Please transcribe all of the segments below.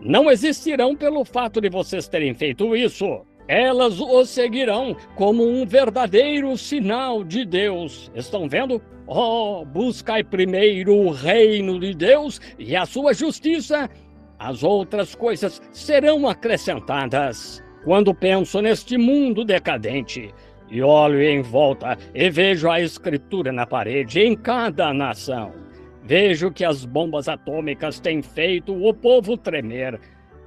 não existirão pelo fato de vocês terem feito isso. Elas o seguirão como um verdadeiro sinal de Deus. Estão vendo? Oh, buscai primeiro o reino de Deus e a sua justiça. As outras coisas serão acrescentadas. Quando penso neste mundo decadente e olho em volta e vejo a escritura na parede em cada nação, vejo que as bombas atômicas têm feito o povo tremer.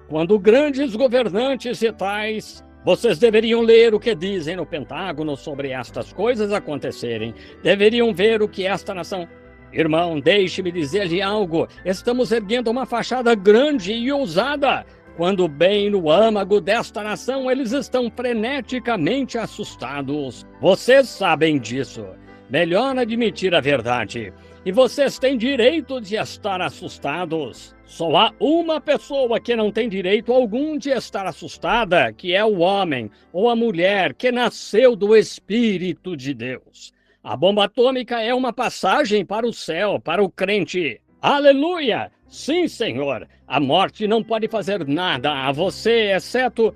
Quando grandes governantes e tais, vocês deveriam ler o que dizem no Pentágono sobre estas coisas acontecerem. Deveriam ver o que esta nação... Irmão, deixe-me dizer-lhe algo. Estamos erguendo uma fachada grande e ousada, quando bem no âmago desta nação eles estão freneticamente assustados. Vocês sabem disso. Melhor admitir a verdade. E vocês têm direito de estar assustados. Só há uma pessoa que não tem direito algum de estar assustada, que é o homem ou a mulher que nasceu do Espírito de Deus. A bomba atômica é uma passagem para o céu, para o crente. Aleluia! Sim, Senhor. A morte não pode fazer nada a você, exceto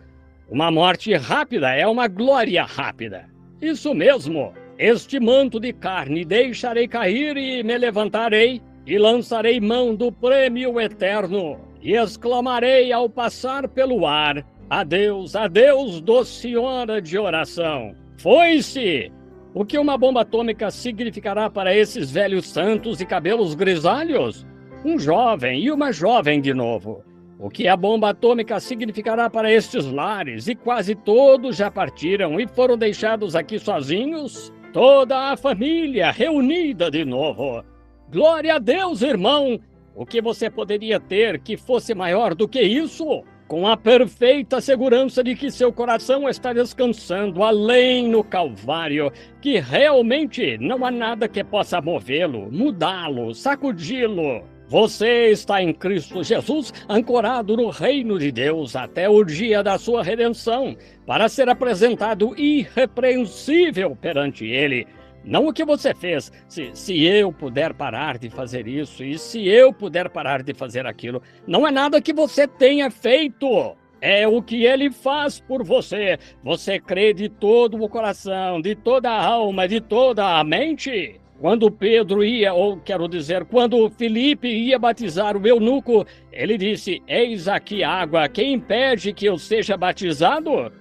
uma morte rápida, é uma glória rápida. Isso mesmo. Este manto de carne deixarei cair e me levantarei, e lançarei mão do prêmio eterno, e exclamarei ao passar pelo ar: adeus, adeus, doce hora de oração. Foi-se! O que uma bomba atômica significará para esses velhos santos e cabelos grisalhos? Um jovem e uma jovem de novo. O que a bomba atômica significará para estes lares, e quase todos já partiram e foram deixados aqui sozinhos? Toda a família reunida de novo. Glória a Deus, irmão! O que você poderia ter que fosse maior do que isso? Com a perfeita segurança de que seu coração está descansando além no Calvário, que realmente não há nada que possa movê-lo, mudá-lo, sacudi-lo. Você está em Cristo Jesus, ancorado no reino de Deus até o dia da sua redenção, para ser apresentado irrepreensível perante Ele. Não o que você fez. Se eu puder parar de fazer isso, e se eu puder parar de fazer aquilo, não é nada que você tenha feito. É o que Ele faz por você. Você crê de todo o coração, de toda a alma, de toda a mente? Quando Pedro ia, ou quero dizer, quando Filipe ia batizar o eunuco, ele disse: eis aqui água, quem impede que eu seja batizado?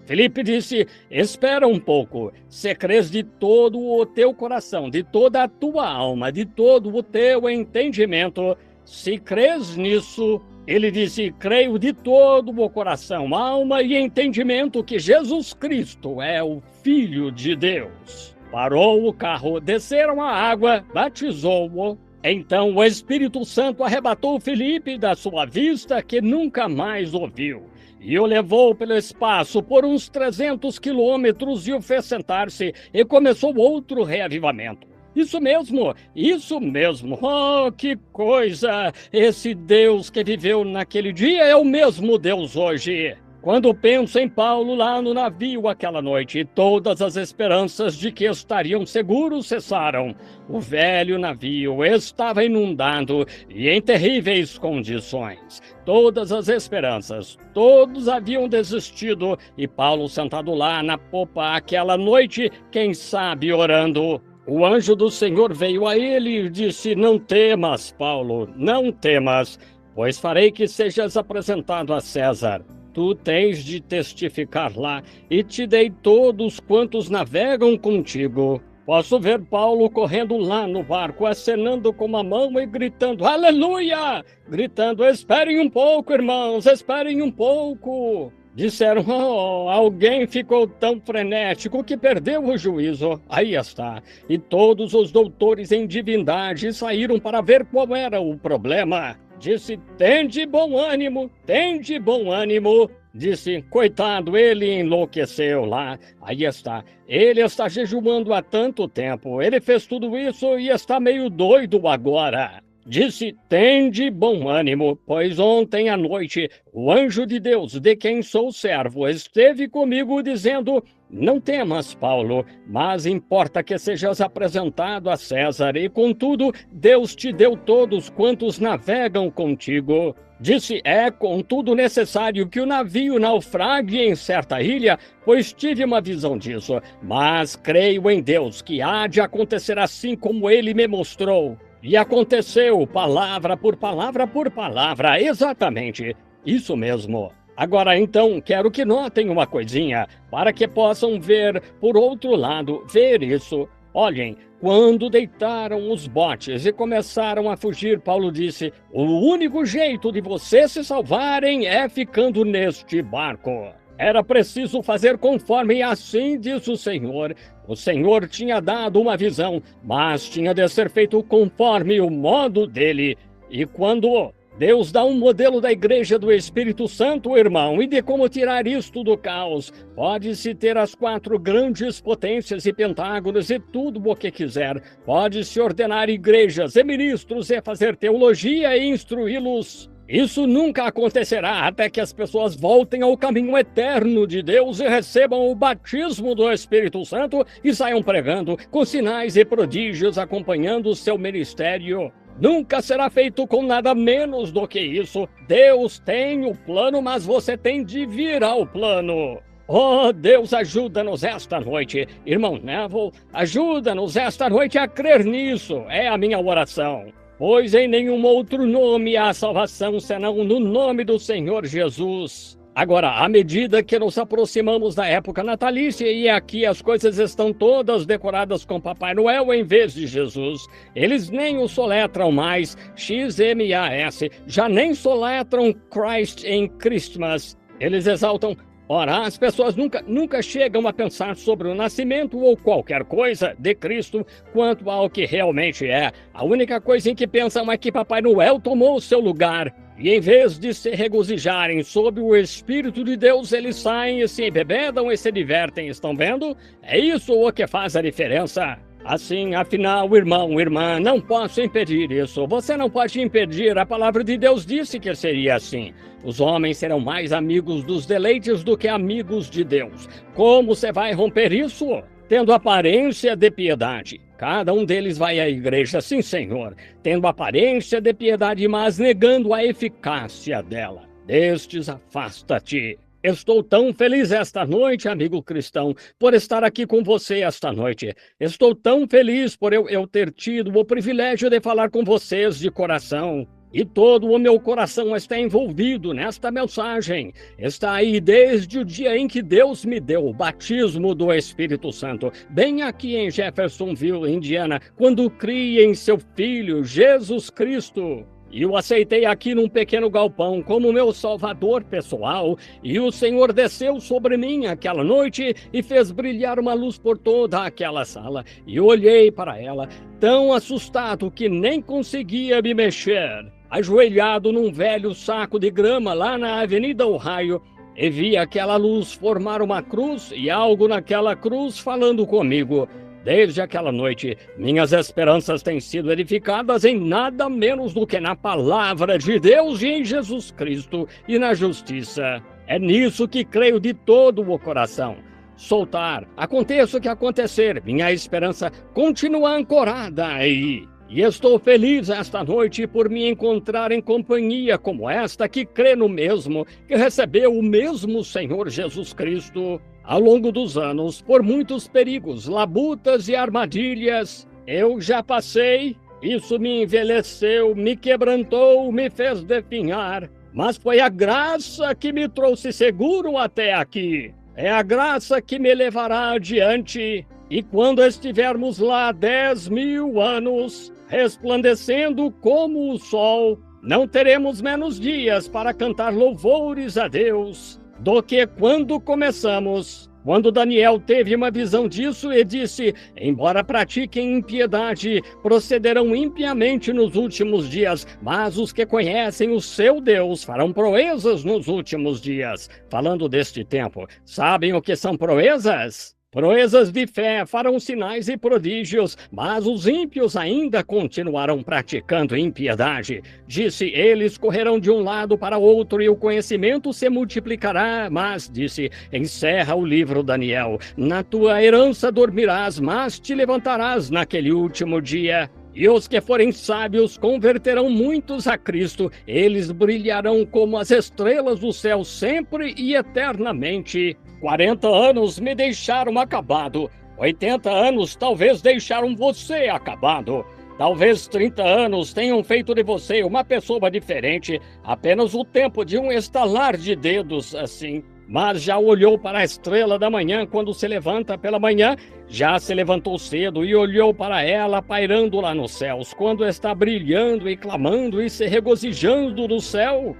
Filipe disse: espera um pouco, se crês de todo o teu coração, de toda a tua alma, de todo o teu entendimento, se crês nisso, ele disse: creio de todo o coração, alma e entendimento que Jesus Cristo é o Filho de Deus. Parou o carro, desceram a água, batizou-o. Então o Espírito Santo arrebatou Filipe da sua vista, que nunca mais o viu, e o levou pelo espaço por uns 300 quilômetros e o fez sentar-se, e começou outro reavivamento. Isso mesmo, isso mesmo. Oh, que coisa! Esse Deus que viveu naquele dia é o mesmo Deus hoje. Quando penso em Paulo lá no navio aquela noite, todas as esperanças de que estariam seguros cessaram. O velho navio estava inundado e em terríveis condições. Todas as esperanças, todos haviam desistido, e Paulo sentado lá na popa aquela noite, quem sabe orando. O anjo do Senhor veio a ele e disse: não temas, Paulo, não temas, pois farei que sejas apresentado a César. Tu tens de testificar lá, e te dei todos quantos navegam contigo. Posso ver Paulo correndo lá no barco, acenando com uma mão e gritando: aleluia! Gritando: esperem um pouco, irmãos, esperem um pouco. Disseram: oh, alguém ficou tão frenético que perdeu o juízo. Aí está. E todos os doutores em divindade saíram para ver qual era o problema. Disse: tende bom ânimo, tende bom ânimo. Disse: coitado, ele enlouqueceu lá. Aí está. Ele está jejuando há tanto tempo. Ele fez tudo isso e está meio doido agora. Disse: tende bom ânimo, pois ontem à noite o anjo de Deus, de quem sou servo, esteve comigo dizendo: Não temas, Paulo, mas importa que sejas apresentado a César, e contudo, Deus te deu todos quantos navegam contigo. Disse: é, contudo, necessário que o navio naufrague em certa ilha, pois tive uma visão disso. Mas creio em Deus, que há de acontecer assim como ele me mostrou. E aconteceu, palavra por palavra, exatamente. Isso mesmo. Agora, então, quero que notem uma coisinha, para que possam ver por outro lado, ver isso. Olhem, quando deitaram os botes e começaram a fugir, Paulo disse: o único jeito de vocês se salvarem é ficando neste barco. Era preciso fazer conforme assim diz o Senhor. O Senhor tinha dado uma visão, mas tinha de ser feito conforme o modo dele. E quando Deus dá um modelo da Igreja do Espírito Santo, irmão, e de como tirar isto do caos. Pode-se ter as 4 grandes potências e pentágonos e tudo o que quiser. Pode-se ordenar igrejas e ministros e fazer teologia e instruí-los. Isso nunca acontecerá até que as pessoas voltem ao caminho eterno de Deus e recebam o batismo do Espírito Santo e saiam pregando, com sinais e prodígios acompanhando o seu ministério. Nunca será feito com nada menos do que isso. Deus tem o plano, mas você tem de vir ao plano. Oh, Deus, ajuda-nos esta noite. Irmão Neville, ajuda-nos esta noite a crer nisso. É a minha oração. Pois em nenhum outro nome há salvação, senão no nome do Senhor Jesus. Agora, à medida que nos aproximamos da época natalícia e aqui as coisas estão todas decoradas com Papai Noel em vez de Jesus, eles nem o soletram mais, XMAS, já nem soletram Christ em Christmas. Eles exaltam. Ora, as pessoas nunca chegam a pensar sobre o nascimento ou qualquer coisa de Cristo quanto ao que realmente é. A única coisa em que pensam é que Papai Noel tomou o seu lugar. E em vez de se regozijarem sob o Espírito de Deus, eles saem e se embebedam e se divertem. Estão vendo? É isso o que faz a diferença. Assim, afinal, irmão, irmã, não posso impedir isso. Você não pode impedir. A palavra de Deus disse que seria assim. Os homens serão mais amigos dos deleites do que amigos de Deus. Como você vai romper isso? Tendo aparência de piedade. Cada um deles vai à igreja, sim, Senhor, tendo aparência de piedade, mas negando a eficácia dela. Destes afasta-te. Estou tão feliz esta noite, amigo cristão, por estar aqui com você esta noite. Estou tão feliz por eu ter tido o privilégio de falar com vocês de coração. E todo o meu coração está envolvido nesta mensagem. Está aí desde o dia em que Deus me deu o batismo do Espírito Santo, bem aqui em Jeffersonville, Indiana, quando criei em seu Filho, Jesus Cristo. E o aceitei aqui num pequeno galpão como meu salvador pessoal, e o Senhor desceu sobre mim aquela noite e fez brilhar uma luz por toda aquela sala. E olhei para ela, tão assustado que nem conseguia me mexer. Ajoelhado num velho saco de grama lá na Avenida Ohio, e vi aquela luz formar uma cruz e algo naquela cruz falando comigo. Desde aquela noite, minhas esperanças têm sido edificadas em nada menos do que na palavra de Deus e em Jesus Cristo e na justiça. É nisso que creio de todo o coração. Soltar, aconteça o que acontecer, minha esperança continua ancorada aí. E estou feliz esta noite por me encontrar em companhia como esta que crê no mesmo, que recebeu o mesmo Senhor Jesus Cristo. Ao longo dos anos, por muitos perigos, labutas e armadilhas, eu já passei. Isso me envelheceu, me quebrantou, me fez definhar. Mas foi a graça que me trouxe seguro até aqui. É a graça que me levará adiante. E quando estivermos lá 10.000 anos, resplandecendo como o sol, não teremos menos dias para cantar louvores a Deus do que quando começamos. Quando Daniel teve uma visão disso e disse: embora pratiquem impiedade, procederão impiamente nos últimos dias, mas os que conhecem o seu Deus farão proezas nos últimos dias. Falando deste tempo, sabem o que são proezas? Proezas de fé farão sinais e prodígios, mas os ímpios ainda continuarão praticando impiedade. Disse, eles correrão de um lado para outro e o conhecimento se multiplicará. Mas, disse, encerra o livro, Daniel. Na tua herança dormirás, mas te levantarás naquele último dia. E os que forem sábios converterão muitos a Cristo. Eles brilharão como as estrelas do céu sempre e eternamente. 40 anos me deixaram acabado. 80 anos talvez deixaram você acabado. Talvez 30 anos tenham feito de você uma pessoa diferente. Apenas o tempo de um estalar de dedos, assim. Mas já olhou para a estrela da manhã quando se levanta pela manhã? Já se levantou cedo e olhou para ela pairando lá nos céus, quando está brilhando e clamando e se regozijando no céu?